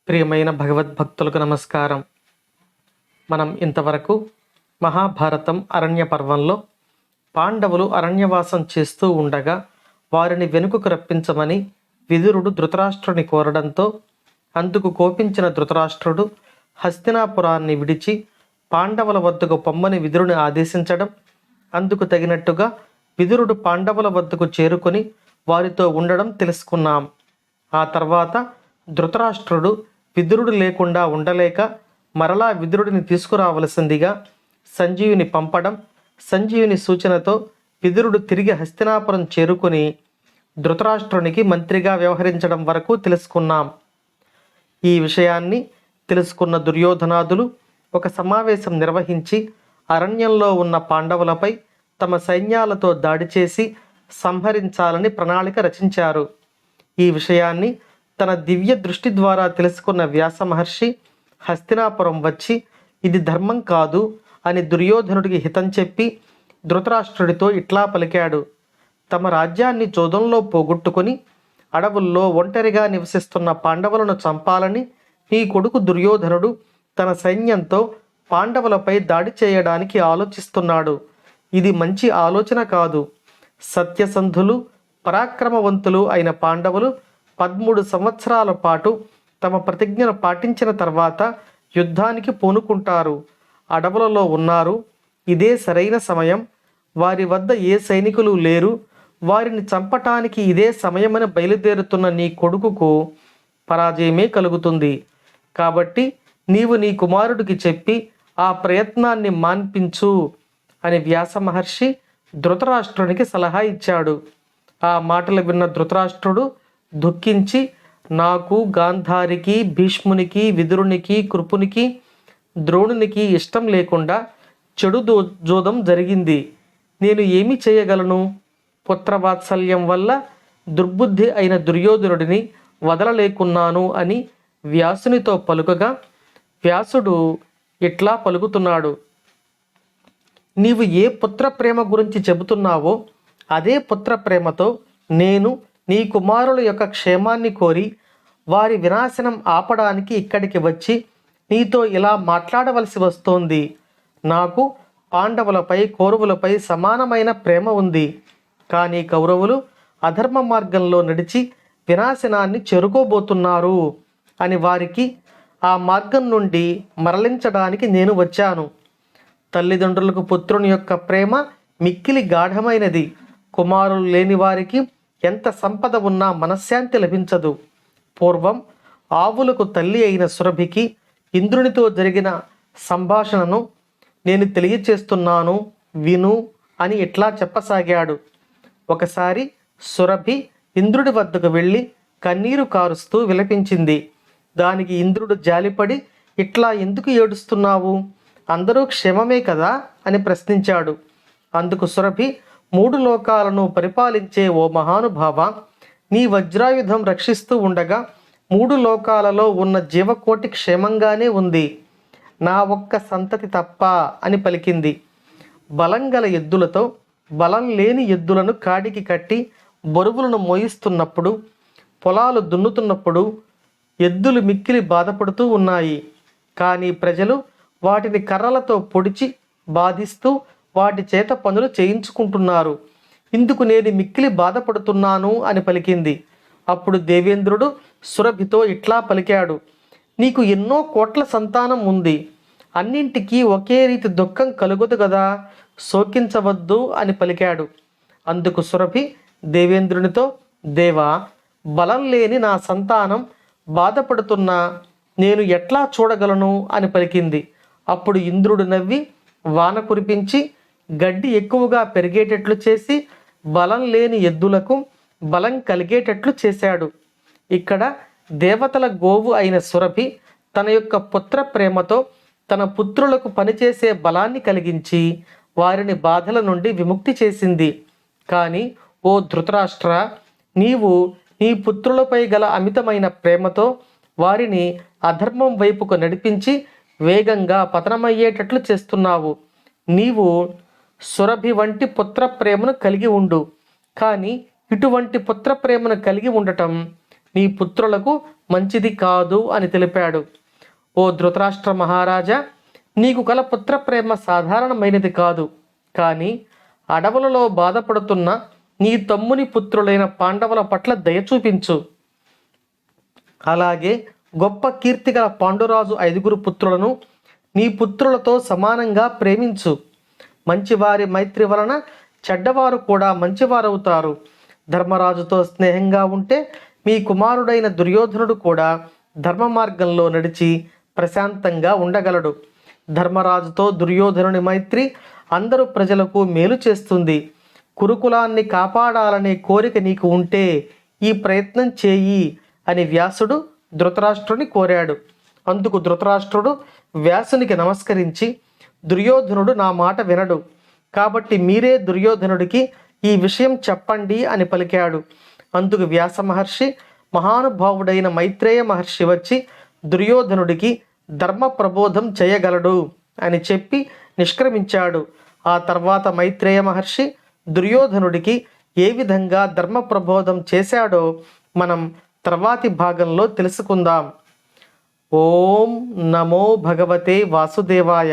ప్రియమైన భగవద్భక్తులకు నమస్కారం. మనం ఇంతవరకు మహాభారతం అరణ్య పర్వంలో పాండవులు అరణ్యవాసం చేస్తూ ఉండగా వారిని వెనుకకు రప్పించమని విదురుడు ధృతరాష్ట్రుని కోరడంతో అందుకు కోపించిన ధృతరాష్ట్రుడు హస్తినాపురాన్ని విడిచి పాండవుల వద్దకు పొమ్మని విదురుని ఆదేశించడం, అందుకు తగినట్టుగా విదురుడు పాండవుల వద్దకు చేరుకొని వారితో ఉండడం తెలుసుకున్నాం. ఆ తర్వాత ధృతరాష్ట్రుడు విదురుడు లేకుండా ఉండలేక మరలా విదురుడిని తీసుకురావలసిందిగా సంజీవుని పంపడం, సంజీవుని సూచనతో విదురుడు తిరిగి హస్తినాపురం చేరుకుని ధృతరాష్ట్రునికి మంత్రిగా వ్యవహరించడం వరకు తెలుసుకున్నాం. ఈ విషయాన్ని తెలుసుకున్న దుర్యోధనాదులు ఒక సమావేశం నిర్వహించి అరణ్యంలో ఉన్న పాండవులపై తమ సైన్యాలతో దాడి చేసి సంహరించాలని ప్రణాళిక రచించారు. ఈ విషయాన్ని తన దివ్య దృష్టి ద్వారా తెలుసుకున్న వ్యాస మహర్షి హస్తినాపురం వచ్చి ఇది ధర్మం కాదు అని దుర్యోధనుడికి హితం చెప్పి ధృతరాష్ట్రుడితో ఇట్లా పలికాడు: తమ రాజ్యాన్ని జోదంలో పోగొట్టుకొని అడవుల్లో ఒంటరిగా నివసిస్తున్న పాండవులను చంపాలని నీ కొడుకు దుర్యోధనుడు తన సైన్యంతో పాండవులపై దాడి చేయడానికి ఆలోచిస్తున్నాడు. ఇది మంచి ఆలోచన కాదు. సత్యసంధులు, పరాక్రమవంతులు అయిన పాండవులు 13 సంవత్సరాల పాటు తమ ప్రతిజ్ఞను పాటించిన తర్వాత యుద్ధానికి పూనుకుంటారు. అడవులలో ఉన్నారు. ఇదే సరైన సమయం. వారి వద్ద ఏ సైనికులు లేరు. వారిని చంపటానికి ఇదే సమయమని బయలుదేరుతున్న నీ కొడుకుకు పరాజయమే కలుగుతుంది. కాబట్టి నీవు నీ కుమారుడికి చెప్పి ఆ ప్రయత్నాన్ని మాన్పించు అని వ్యాస మహర్షి ధృతరాష్ట్రునికి సలహా ఇచ్చాడు. ఆ మాటలు విన్న ధృతరాష్ట్రుడు దుఃఖించి, నాకు, గాంధారికి, భీష్మునికి, విదురునికి, కృపునికి, ద్రోణునికి ఇష్టం లేకుండా చెడు జోదం జరిగింది. నేను ఏమి చేయగలను? పుత్రవాత్సల్యం వల్ల దుర్బుద్ధి అయిన దుర్యోధనుడిని వదలలేకున్నాను అని వ్యాసునితో పలుకగా వ్యాసుడు ఇట్లా పలుకుతున్నాడు: నీవు ఏ పుత్ర ప్రేమ గురించి చెబుతున్నావో అదే పుత్ర ప్రేమతో నేను నీ కుమారుల యొక్క క్షేమాన్ని కోరి వారి వినాశనం ఆపడానికి ఇక్కడికి వచ్చి నీతో ఇలా మాట్లాడవలసి వస్తోంది. నాకు పాండవులపై, కౌరవులపై సమానమైన ప్రేమ ఉంది. కానీ కౌరవులు అధర్మ మార్గంలో నడిచి వినాశనాన్ని చేరుకోబోతున్నారు అని వారికి ఆ మార్గం నుండి మరలించడానికి నేను వచ్చాను. తల్లిదండ్రులకు పుత్రుని యొక్క ప్రేమ మిక్కిలి గాఢమైనది. కుమారులు లేని వారికి ఎంత సంపద ఉన్నా మనశ్శాంతి లభించదు. పూర్వం ఆవులకు తల్లి అయిన సురభికి ఇంద్రునితో జరిగిన సంభాషణను నేను తెలియచేస్తున్నాను, విను అని ఇట్లా చెప్పసాగాడు. ఒకసారి సురభి ఇంద్రుడి వద్దకు వెళ్ళి కన్నీరు కారుస్తూ విలపించింది. దానికి ఇంద్రుడు జాలిపడి, ఇట్లా ఎందుకు ఏడుస్తున్నావు? అందరూ క్షేమమే కదా అని ప్రశ్నించాడు. అందుకు సురభి, 3 లోకాలను పరిపాలించే ఓ మహానుభావ, నీ వజ్రాయుధం రక్షిస్తూ ఉండగా 3 లోకాలలో ఉన్న జీవకోటి క్షేమంగానే ఉంది. నా ఒక్క సంతతి తప్ప అని పలికింది. బలం గల ఎద్దులతో బలం లేని ఎద్దులను కాడికి కట్టి బరువులను మోయిస్తున్నప్పుడు, పొలాలు దున్నుతున్నప్పుడు ఎద్దులు మిక్కిలి బాధపడుతూ ఉన్నాయి. కానీ ప్రజలు వాటిని కర్రలతో పొడిచి బాధిస్తూ వాటి చేత పనులు చేయించుకుంటున్నారు. ఇందుకు నేను మిక్కిలి బాధపడుతున్నాను అని పలికింది. అప్పుడు దేవేంద్రుడు సురభితో ఇట్లా పలికాడు: నీకు ఎన్నో కోట్ల సంతానం ఉంది. అన్నింటికీ ఒకే రీతి దుఃఖం కలుగదు కదా, శోకించవద్దు అని పలికాడు. అందుకు సురభి దేవేంద్రునితో, దేవా, బలం లేని నా సంతానం బాధపడుతున్నా నేను ఎట్లా చూడగలను అని పలికింది. అప్పుడు ఇంద్రుడు నవ్వి వాన కురిపించి గడ్డి ఎక్కువగా పెరిగేటట్లు చేసి బలం లేని ఎద్దులకు బలం కలిగేటట్లు చేశాడు. ఇక్కడ దేవతల గోవు అయిన సురభి తన యొక్క పుత్ర ప్రేమతో తన పుత్రులకు పనిచేసే బలాన్ని కలిగించి వారిని బాధల నుండి విముక్తి చేసింది. కానీ ఓ ధృతరాష్ట్ర, నీవు నీ పుత్రులపై గల అమితమైన ప్రేమతో వారిని అధర్మం వైపుకు నడిపించి వేగంగా పతనమయ్యేటట్లు చేస్తున్నావు. నీవు సురభి వంటి పుత్ర ప్రేమను కలిగి ఉండు. కానీ ఇటువంటి పుత్ర ప్రేమను కలిగి ఉండటం నీ పుత్రులకు మంచిది కాదు అని తెలిపాడు. ఓ ధృతరాష్ట్ర మహారాజా, నీకు కల పుత్ర ప్రేమ సాధారణమైనది కాదు. కానీ అడవులలో బాధపడుతున్న నీ తమ్ముని పుత్రులైన పాండవుల పట్ల దయ చూపించు. అలాగే గొప్ప కీర్తిగల పాండురాజు 5 పుత్రులను నీ పుత్రులతో సమానంగా ప్రేమించు. మంచివారి మైత్రి వలన చెడ్డవారు కూడా మంచివారవుతారు. ధర్మరాజుతో స్నేహంగా ఉంటే మీ కుమారుడైన దుర్యోధనుడు కూడా ధర్మ మార్గంలో నడిచి ప్రశాంతంగా ఉండగలడు. ధర్మరాజుతో దుర్యోధనుని మైత్రి అందరూ ప్రజలకు మేలు చేస్తుంది. కురుకులాన్ని కాపాడాలనే కోరిక నీకు ఉంటే ఈ ప్రయత్నం చేయి అని వ్యాసుడు ధృతరాష్ట్రుని కోరాడు. అందుకు ధృతరాష్ట్రుడు వ్యాసునికి నమస్కరించి, దుర్యోధనుడు నా మాట వినడు, కాబట్టి మీరే దుర్యోధనుడికి ఈ విషయం చెప్పండి అని పలికాడు. అందుకు వ్యాస మహర్షి, మహానుభావుడైన మైత్రేయ మహర్షి వచ్చి దుర్యోధనుడికి ధర్మ ప్రబోధం చేయగలడు అని చెప్పి నిష్క్రమించాడు. ఆ తర్వాత మైత్రేయ మహర్షి దుర్యోధనుడికి ఏ విధంగా ధర్మ ప్రబోధం చేశాడో మనం తర్వాతి భాగంలో తెలుసుకుందాం. ఓం నమో భగవతే వాసుదేవాయ.